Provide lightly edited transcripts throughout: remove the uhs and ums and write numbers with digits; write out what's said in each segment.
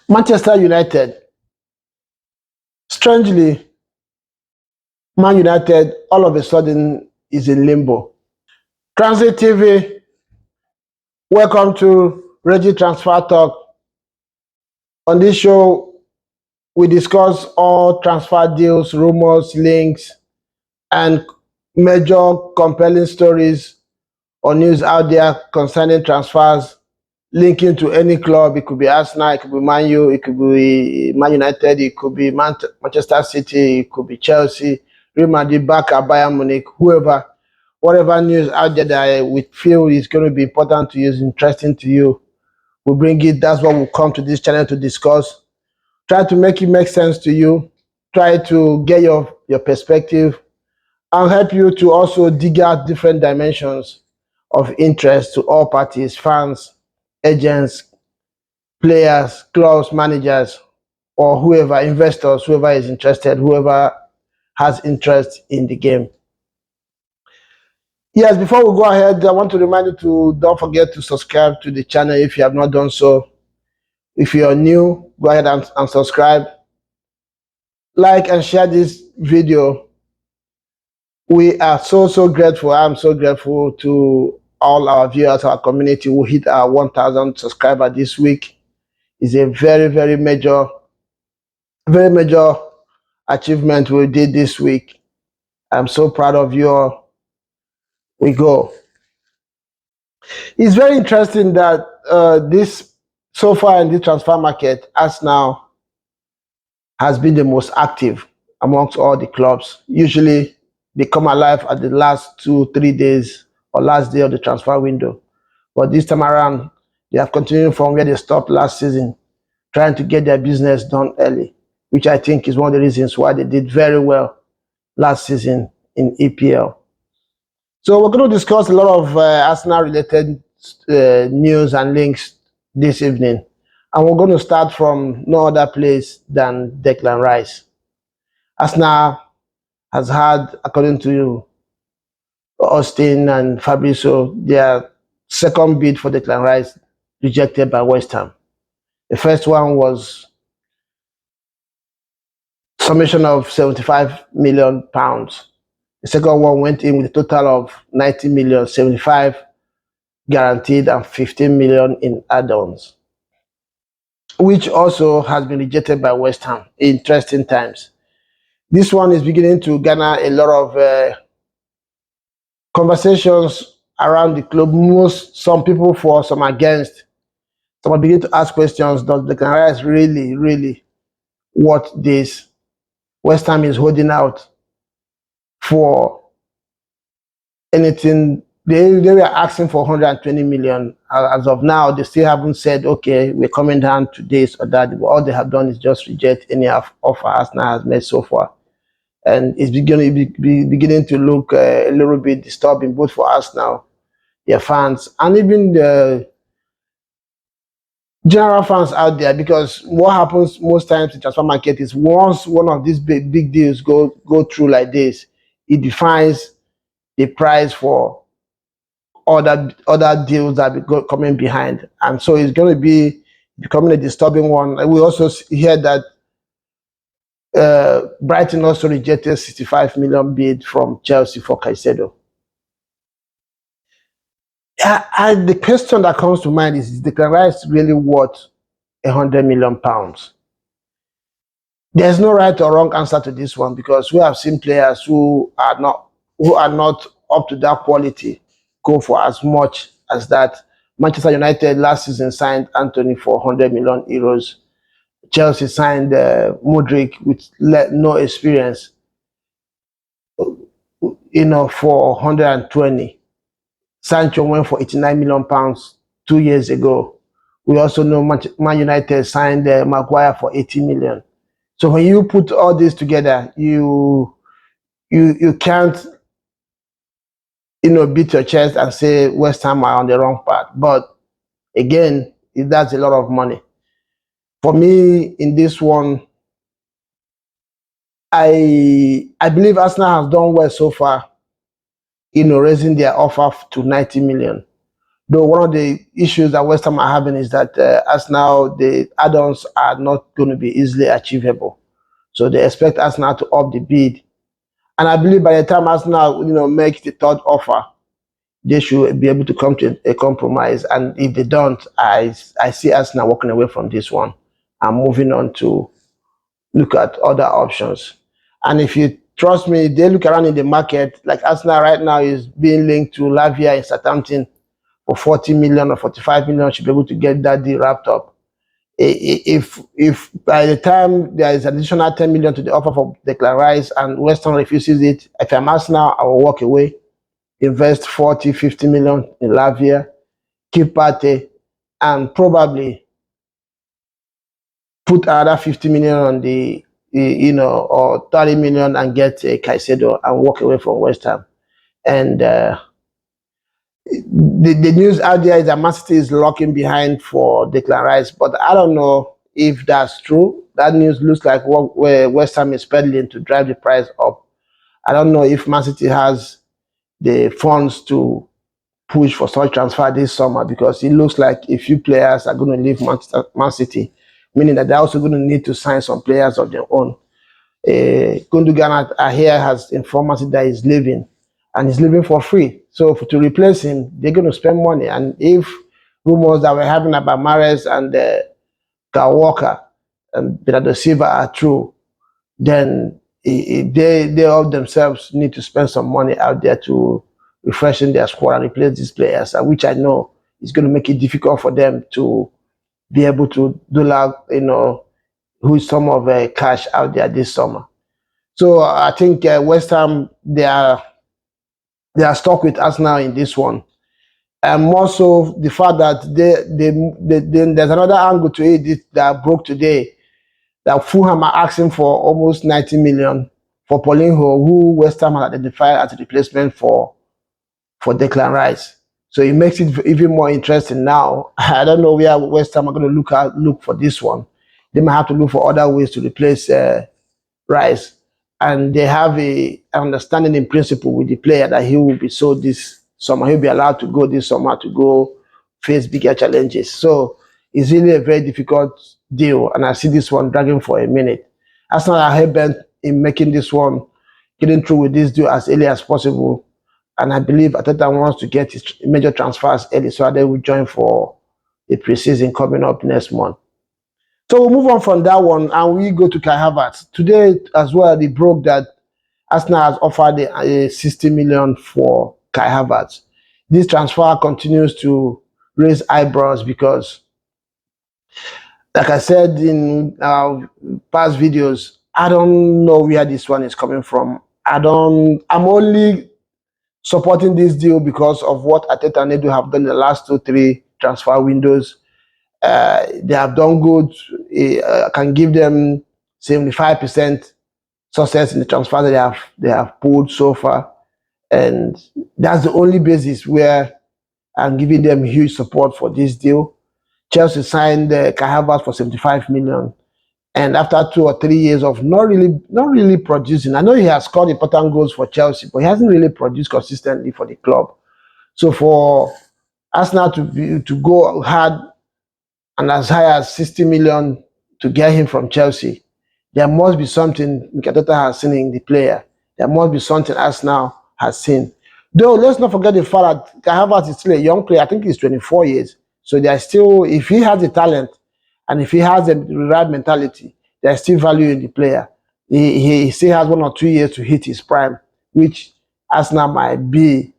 Manchester United. Strangely, Man United all of a sudden is in limbo. Transit TV, welcome to Reggie Transfer Talk. On this show, we discuss all transfer deals, rumors, links, and major compelling stories or news out there concerning transfers linking to any club. It could be Arsenal, it could be Man U, it could be Man United, it could be Manchester City, it could be Chelsea, Real Madrid, Barca, Bayern Munich, whoever. Whatever news out there that we feel is going to be important to you, is interesting to you, we bring it. That's what we'll come to this channel to discuss. Try to make it make sense to you. Try to get your perspective and help you to also dig out different dimensions of interest to all parties, fans, agents, players, clubs, managers, or whoever, investors, whoever is interested, whoever has interest in the game. Yes, before we go ahead, I want to remind you to don't forget to subscribe to the channel if you have not done so. If you're new, go ahead and subscribe. Like and share this video. We are so grateful. I'm so grateful to all our viewers, our community who hit our 1,000 subscribers this week. It's a very major achievement we did this week. I'm so proud of you all. We go. It's very interesting that this so far in the transfer market, Arsenal has been the most active amongst all the clubs. Usually they come alive at the last 2-3 days or last day of the transfer window. But this time around, they have continued from where they stopped last season, trying to get their business done early, which I think is one of the reasons why they did very well last season in EPL. So we're going to discuss a lot of Arsenal-related news and links this evening. And we're going to start from no other place than Declan Rice. Arsenal has had, according to Austin and Fabrizio, their second bid for Declan Rice rejected by West Ham. The first one was summation of £75 million. The second one went in with a total of 90 million, 75 guaranteed and 15 million in add-ons, which also has been rejected by West Ham. Interesting times. This one is beginning to garner a lot of conversations around the club. Some people for, some against. Some are beginning to ask questions. Does Declan Rice really worth this? West Ham is holding out for anything. They were asking for 120 million. As of now, they still haven't said, okay, we're coming down to this or that. All they have done is just reject any offer Arsenal has made so far. And it's beginning to look a little bit disturbing, both for Arsenal, their fans, and even the general fans out there, because what happens most times in transfer market is once one of these big deals go through like this, it defines the price for other deals that be coming behind, and so it's going to be becoming a disturbing one. And we also hear that Brighton also rejected 65 million bid from Chelsea for Caicedo. The question that comes to mind is Declan Rice really worth £100 million? There's no right or wrong answer to this one, because we have seen players who are not up to that quality go for as much as that. Manchester United last season signed Anthony for €100 million. Chelsea signed Modric with no experience, for 120. Sancho went for £89 million 2 years ago. We also know Man United signed Maguire for 80 million. So when you put all this together, you can't beat your chest and say West Ham are on the wrong path. But again, that's a lot of money. For me, in this one, I believe Arsenal has done well so far, raising their offer to 90 million. Though one of the issues that West Ham are having is that as now the add-ons are not going to be easily achievable. So they expect Arsenal to up the bid. And I believe by the time Arsenal, make the third offer, they should be able to come to a compromise. And if they don't, I see Arsenal walking away from this one and moving on to look at other options. And if you trust me, they look around in the market, like Arsenal right now is being linked to Lavia in Southampton for 40 million or 45 million, should be able to get that deal wrapped up. If by the time there is additional 10 million to the offer for Declan Rice and West Ham refuses it, if I'm Arsenal, I will walk away, invest 40, 50 million in Lavia, keep Partey, and probably put another 50 million on the, or 30 million and get Caicedo and walk away from West Ham. And the news out there is that Man City is locking behind for Declan Rice, but I don't know if that's true. That news looks like where West Ham is peddling to drive the price up. I don't know if Man City has the funds to push for such transfer this summer, because it looks like a few players are going to leave Man City, meaning that they're also going to need to sign some players of their own. Gundogan here has informed us that he's leaving, and he's leaving for free. So to replace him, they're going to spend money. And if rumors that we're having about Mahrez and Kyle Walker and Bernardo Silva are true, then they all themselves need to spend some money out there to refreshing their squad and replace these players, which I know is going to make it difficult for them to be able to do who's some of cash out there this summer. So I think West Ham, they are stuck with us now in this one. And more so the fact that there's another angle to it that broke today, that Fulham are asking for almost 90 million for Paulinho, who West Ham has identified as a replacement for Declan Rice. So it makes it even more interesting now. I don't know where West Ham are going to look for this one. They might have to look for other ways to replace Rice. And they have an understanding in principle with the player that he will be sold this summer. He'll be allowed to go this summer to go face bigger challenges. So it's really a very difficult deal. And I see this one dragging for a minute. Arsenal are hell-bent in making this one, getting through with this deal as early as possible. And I believe Ateta wants to get his major transfers early so that they will join for the preseason coming up next month. So we'll move on from that one and we go to Kai Havertz. Today as well, they broke that Arsenal has offered 60 million for Kai Havertz. This transfer continues to raise eyebrows because, like I said in our past videos, I don't know where this one is coming from. I'm only supporting this deal because of what Ateta and Edu have done in the last 2-3 transfer windows. They have done good. I can give them 75% success in the transfer that they have pulled so far, and that's the only basis where I'm giving them huge support for this deal. Chelsea signed Kai Havertz for 75 million, and after 2 or 3 years of not really producing, I know he has scored important goals for Chelsea, but he hasn't really produced consistently for the club. So for Arsenal to go hard and as high as 60 million to get him from Chelsea, there must be something Ateta has seen in the player. There must be something Arsenal has seen. Though, let's not forget the fact that Kai Havertz is still a young player. I think he's 24 years. So there's still, if he has the talent and if he has the right mentality, there's still value in the player. He still has 1 or 2 years to hit his prime, which Arsenal might be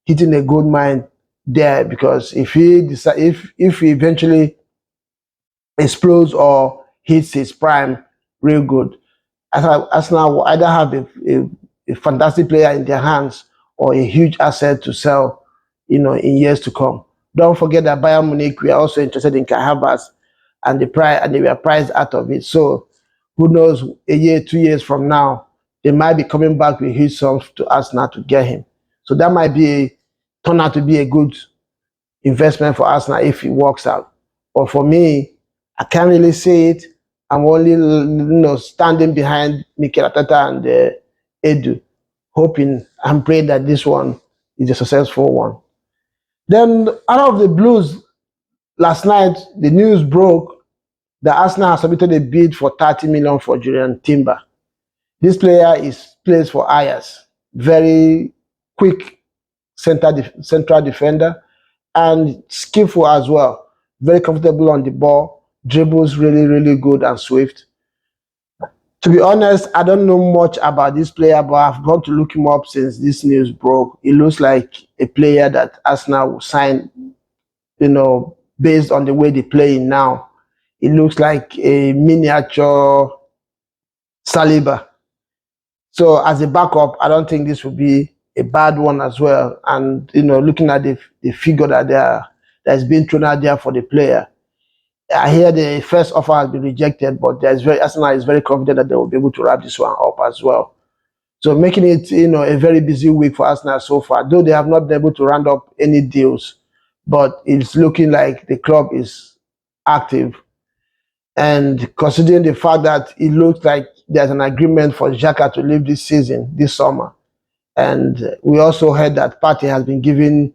hitting a gold mine there, because if he eventually explodes or hits his prime real good, Arsenal will either have a fantastic player in their hands or a huge asset to sell, in years to come. Don't forget that Bayern Munich, we are also interested in Kai Havertz, and they were priced out of it. So who knows, a year, 2 years from now, they might be coming back with huge sums to Arsenal to get him. So that might turn out to be a good investment for Arsenal if it works out. But for me, I can't really see it. I'm only standing behind Mikel Arteta and Edu, hoping and praying that this one is a successful one. Then out of the blues, last night the news broke that Arsenal has submitted a bid for 30 million for Julian Timber. This player plays for Ajax, very quick central defender and skillful as well. Very comfortable on the ball, dribbles really good and swift. To be honest, I don't know much about this player, but I've gone to look him up since this news broke. It looks like a player that Arsenal will sign, based on the way they're playing now. It looks like a miniature Saliba. So as a backup, I don't think this will be a bad one as well. And looking at the figure that's been thrown out there for the player, I hear the first offer has been rejected, but Arsenal is very confident that they will be able to wrap this one up as well. So making it a very busy week for Arsenal so far, though they have not been able to round up any deals, but it's looking like the club is active. And considering the fact that it looks like there's an agreement for Xhaka to leave this season, this summer, and we also heard that Partey has been given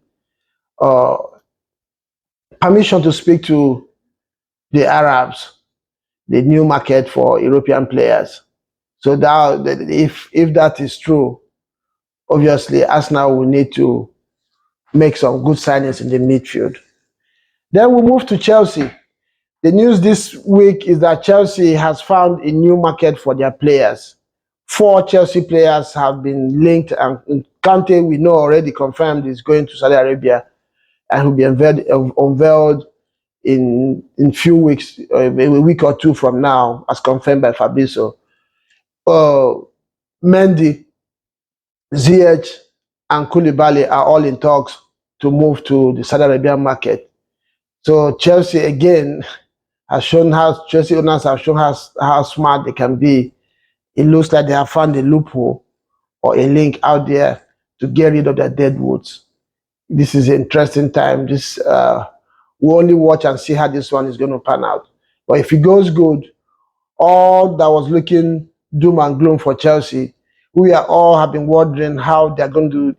permission to speak to the Arabs, the new market for European players. So that if that is true, obviously Arsenal will need to make some good signings in the midfield. Then we move to Chelsea. The news this week is that Chelsea has found a new market for their players. 4 Chelsea players have been linked, and Kante, we know already confirmed, is going to Saudi Arabia and will be unveiled in few weeks, a week or two from now, as confirmed by Fabrizio. Mendy, Ziyech, and Koulibaly are all in talks to move to the Saudi Arabian market. So Chelsea again has shown Chelsea owners have shown how smart they can be. It looks like they have found a loophole or a link out there to get rid of their deadwoods. This is an interesting time. We'll only watch and see how this one is going to pan out. But if it goes good, all that was looking doom and gloom for Chelsea, we all have been wondering how they're going to,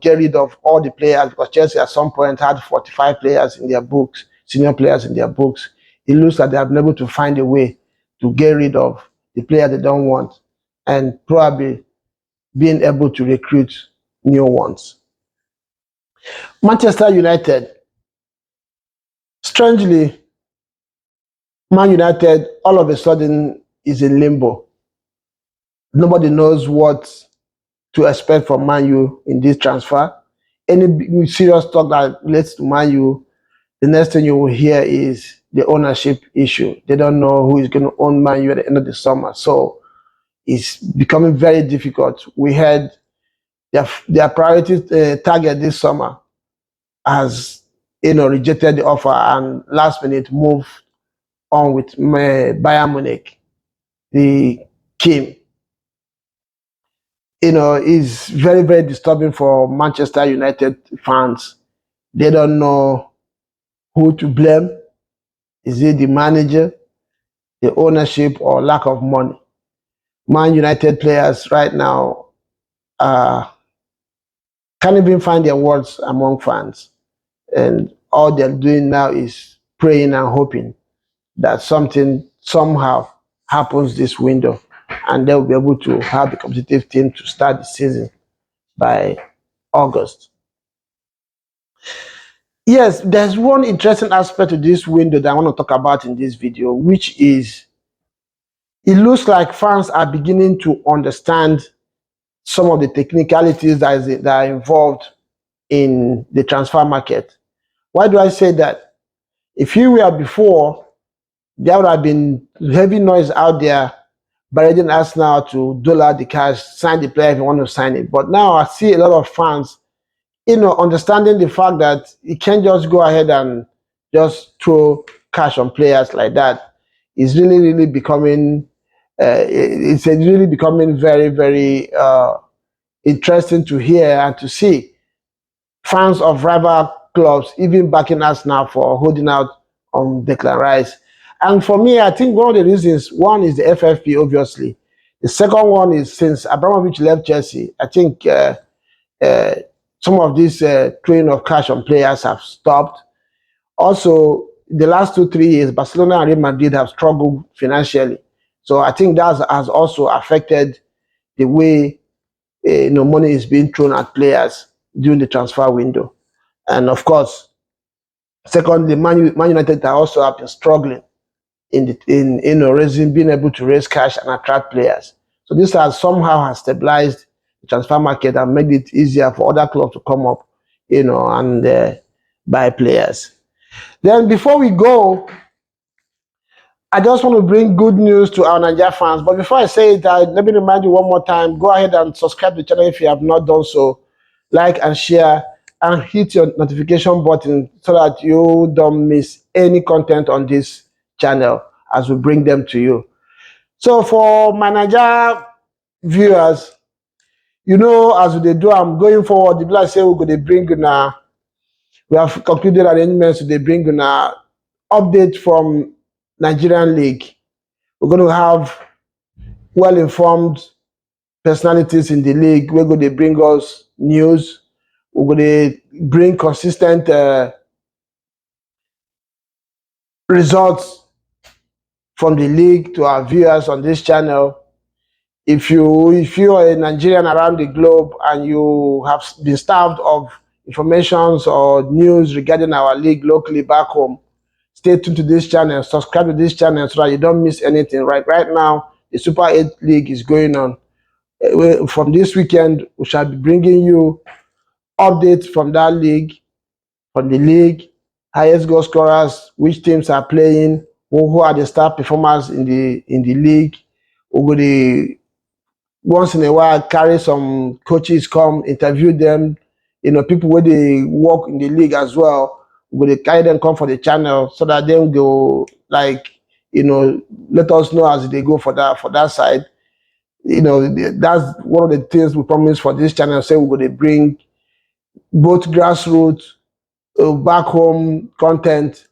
get rid of all the players, because Chelsea at some point had 45 players in their books, senior players in their books. It looks like they have been able to find a way to get rid of the player they don't want, and probably being able to recruit new ones. Manchester United. Strangely, Man United all of a sudden is in limbo. Nobody knows what to expect from Man U in this transfer. Any serious talk that relates to Man U, the next thing you will hear is the ownership issue. They don't know who is going to own Man U at the end of the summer. So it's becoming very difficult. We had their priority target this summer has rejected the offer and last minute moved on with Bayern Munich, the Kim. Is very disturbing for Manchester United fans. They don't know who to blame. Is it the manager, the ownership, or lack of money? Man United players right now can't even find their words among fans. And all they're doing now is praying and hoping that something somehow happens this window and they'll be able to have a competitive team to start the season by August. Yes, there's one interesting aspect to this window that I want to talk about in this video, which is it looks like fans are beginning to understand some of the technicalities that are involved in the transfer market. Why do I say that? If you were before, there would have been heavy noise out there barraging us now to dole out the cash, sign the player if you want to sign it. But now I see a lot of fans, understanding the fact that you can't just go ahead and just throw cash on players like that. It's really becoming, it's really becoming very interesting to hear and to see fans of rival clubs even backing us now for holding out on Declan Rice. And for me, I think one of the reasons, one is the FFP, obviously. The second one is since Abramovich left Chelsea, I think some of this throwing of cash on players have stopped. Also, the last 2-3 years, Barcelona and Real Madrid have struggled financially. So I think that has also affected the way money is being thrown at players during the transfer window. And of course, secondly, Man United are also have been struggling in being able to raise cash and attract players. So this has somehow stabilized the transfer market and made it easier for other clubs to come up, and buy players. Then before we go, I just want to bring good news to our Nigeria fans. But before I say it, let me remind you one more time, go ahead and subscribe to the channel if you have not done so. Like and share and hit your notification button so that you don't miss any content on this channel as we bring them to you. So for my Nigeria viewers, as they do, I'm going forward. The people say we're going to bring we have concluded arrangements to bring update from Nigerian League. We're going to have well-informed personalities in the league. We're going to bring us news. We're going to bring consistent results from the league to our viewers on this channel. If you are a Nigerian around the globe and you have been starved of information or news regarding our league locally back home, stay tuned to this channel, subscribe to this channel so that you don't miss anything. Right now, the Super 8 League is going on. From this weekend, we shall be bringing you updates from that league, from the league, highest goal scorers, which teams are playing, who are the star performers in the league. We're going to once in a while carry some coaches, come interview them, people where they work in the league as well. We're going to carry them come for the channel so that they go let us know as they go for that side. That's one of the things we promise for this channel. Say we're going to bring both grassroots, back home content,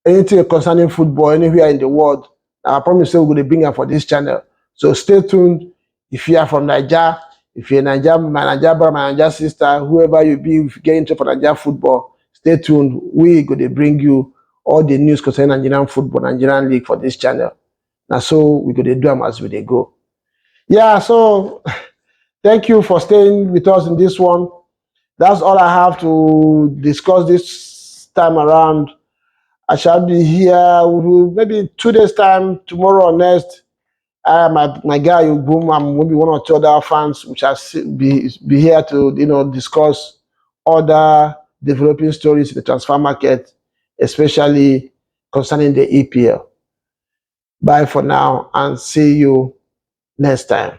anything concerning football anywhere in the world. I promise we're going to bring it for this channel. So stay tuned. If you are from Nigeria, if you're Nigeria, my Nigeria brother, my Nigeria sister, whoever you be, if you get into for Nigeria football, stay tuned. We're going to bring you all the news concerning Nigerian football, Nigerian league for this channel. Now, so we're going to do them as we go. Yeah, so thank you for staying with us in this one. That's all I have to discuss this time around. I shall be here maybe 2 days time, tomorrow or next. My guy, Boom, and maybe one or two other fans, which shall be here to discuss other developing stories in the transfer market, especially concerning the EPL. Bye for now, and see you next time.